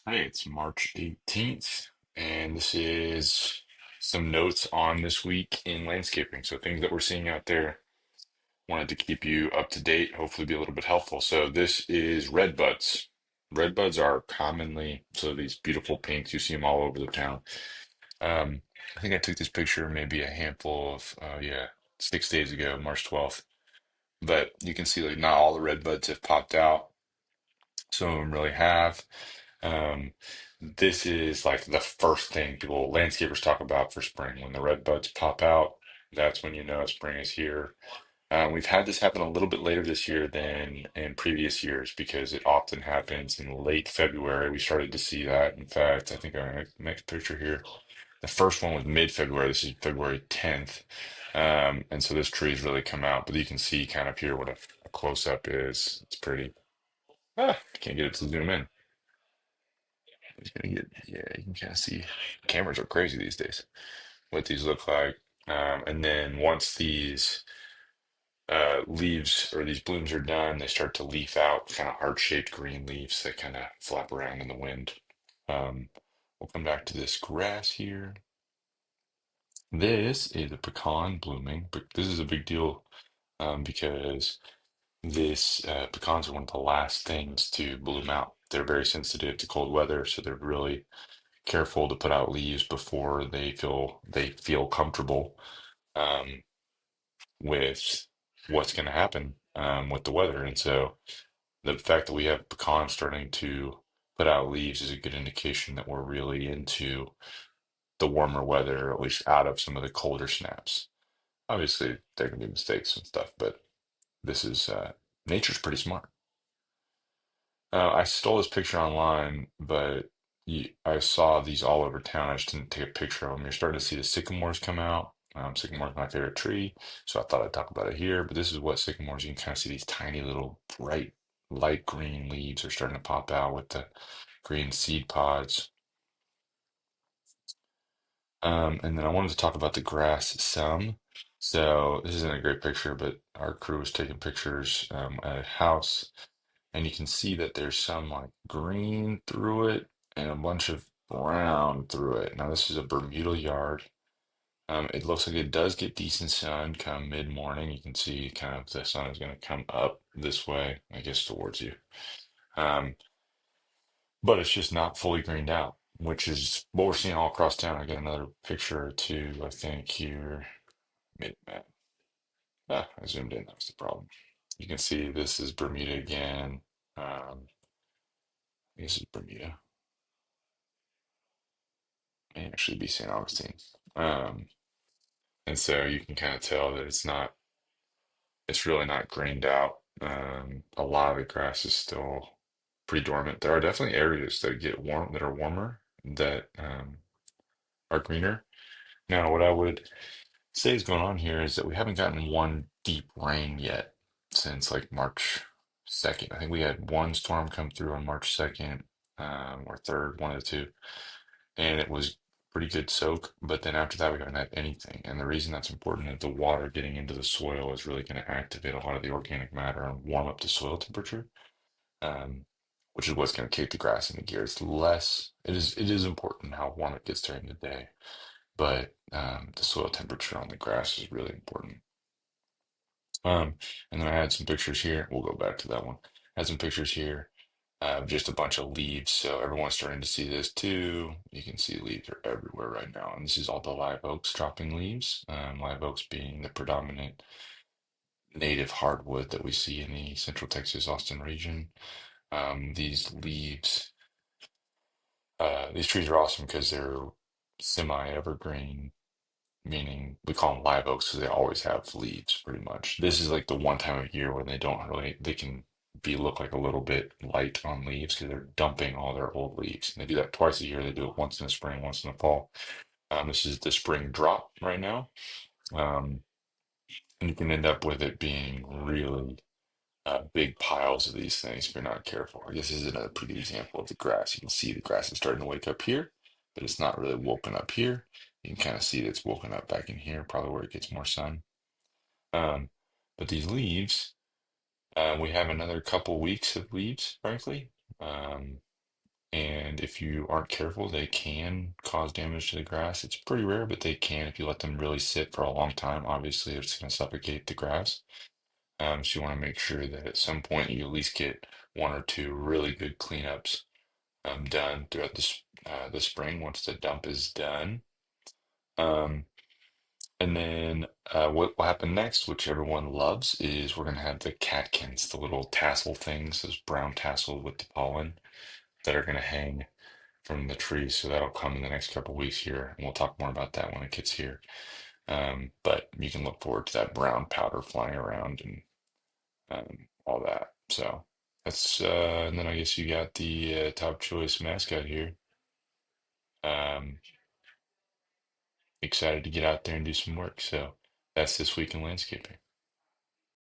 Hey, it's March 18th, and this is some notes on this week in landscaping. So, things that we're seeing out there. Wanted to keep you up to date, hopefully, be a little bit helpful. So, this is redbuds. Redbuds are commonly, so these beautiful pinks, you see them all over the town. Um, I think I took this picture maybe a handful of, yeah, 6 days ago, March 12th. But you can see like not all the redbuds have popped out. Some of them really have. Um, this is like the first thing people, landscapers talk about for spring. When the red buds pop out, that's when you know spring is here. We've had this happen a little bit later this year than in previous years because it often happens in late February. We started to see that. In fact, I think our next picture here, the first one was mid-February. This is February 10th. And so this tree's really come out, but you can see kind of here what a close-up is. It's pretty. Can't get it to zoom in. It's gonna get, yeah, you can kind of see cameras are crazy these days. What these look like. And then once these leaves or these blooms are done, they start to leaf out, kind of heart-shaped green leaves that kind of flap around in the wind. Um, we'll come back to this grass here. This is a pecan blooming, but this is a big deal because this pecans are one of the last things to bloom out. They're very sensitive to cold weather, so they're really careful to put out leaves before they feel comfortable um, with what's going to happen with the weather. And so the fact that we have pecans starting to put out leaves is a good indication that we're really into the warmer weather, or at least out of some of the colder snaps. Obviously, there can be mistakes and stuff, but this is nature's pretty smart. I stole this picture online, but I saw these all over town. I just didn't take a picture of them. You're starting to see the sycamores come out. Sycamore is my favorite tree, so I thought I'd talk about it here. But this is what sycamores, you can kind of see these tiny little bright light green leaves are starting to pop out with the green seed pods. And then I wanted to talk about the grass some. So this isn't a great picture, but our crew was taking pictures at a house. And you can see that there's some like green through it and a bunch of brown through it. Now, this is a Bermuda yard. It looks like it does get decent sun come mid-morning. You can see kind of the sun is going to come up this way, I guess, towards you. Um, but it's just not fully greened out, which is what we're seeing all across town. I got another picture or two, I think, here. Mid-map. I zoomed in. That was the problem. You can see this is Bermuda again. This is Bermuda. May actually be St. Augustine. Um, and so you can kind of tell that it's really not grained out. A lot of the grass is still pretty dormant. There are definitely areas that get warm, that are warmer, that are greener. Now, what I would say is going on here is that we haven't gotten one deep rain yet since like March 2nd. I think we had one storm come through on March 2nd, or 3rd, one of the two, and it was pretty good soak. But then after that, we haven't had anything. And the reason that's important is the water getting into the soil is really going to activate a lot of the organic matter and warm up the soil temperature, um, which is what's going to kick the grass into gear. It's less, it is important how warm it gets during the day, but the soil temperature on the grass is really important. Um, and then I had some pictures here. We'll go back to that one. I had some pictures here, just a bunch of leaves. So everyone's starting to see this too. You can see leaves are everywhere right now. And this is all the live oaks dropping leaves. Live oaks being the predominant native hardwood that we see in the Central Texas, Austin region. These leaves, these trees are awesome because they're semi-evergreen, meaning we call them live oaks because they always have leaves pretty much. This is like the one time of year when they can look like a little bit light on leaves because they're dumping all their old leaves. And they do that twice a year. They do it once in the spring, once in the fall. This is the spring drop right now. Um, and you can end up with it being really big piles of these things if you're not careful. I guess this is another pretty good example of the grass. You can see the grass is starting to wake up here, but it's not really woken up here. You can kind of see that it's woken up back in here, probably where it gets more sun. Um, but these leaves, we have another couple weeks of leaves, frankly. Um, and And if you aren't careful, they can cause damage to the grass. It's pretty rare, but they can if you let them really sit for a long time. Obviously, it's going to suffocate the grass. So you want to make sure that at some point you at least get one or two really good cleanups done throughout the spring once the dump is done. Um, and then what will happen next, which everyone loves, is we're going to have the catkins, the little tassel things, those brown tassel with the pollen that are going to hang from the tree. So that'll come in the next couple weeks here, and we'll talk more about that when it gets here. But you can look forward to that brown powder flying around and all that. So that's and then I guess you got the top choice mascot here. Um, Excited to get out there and do some work. So that's this week in landscaping.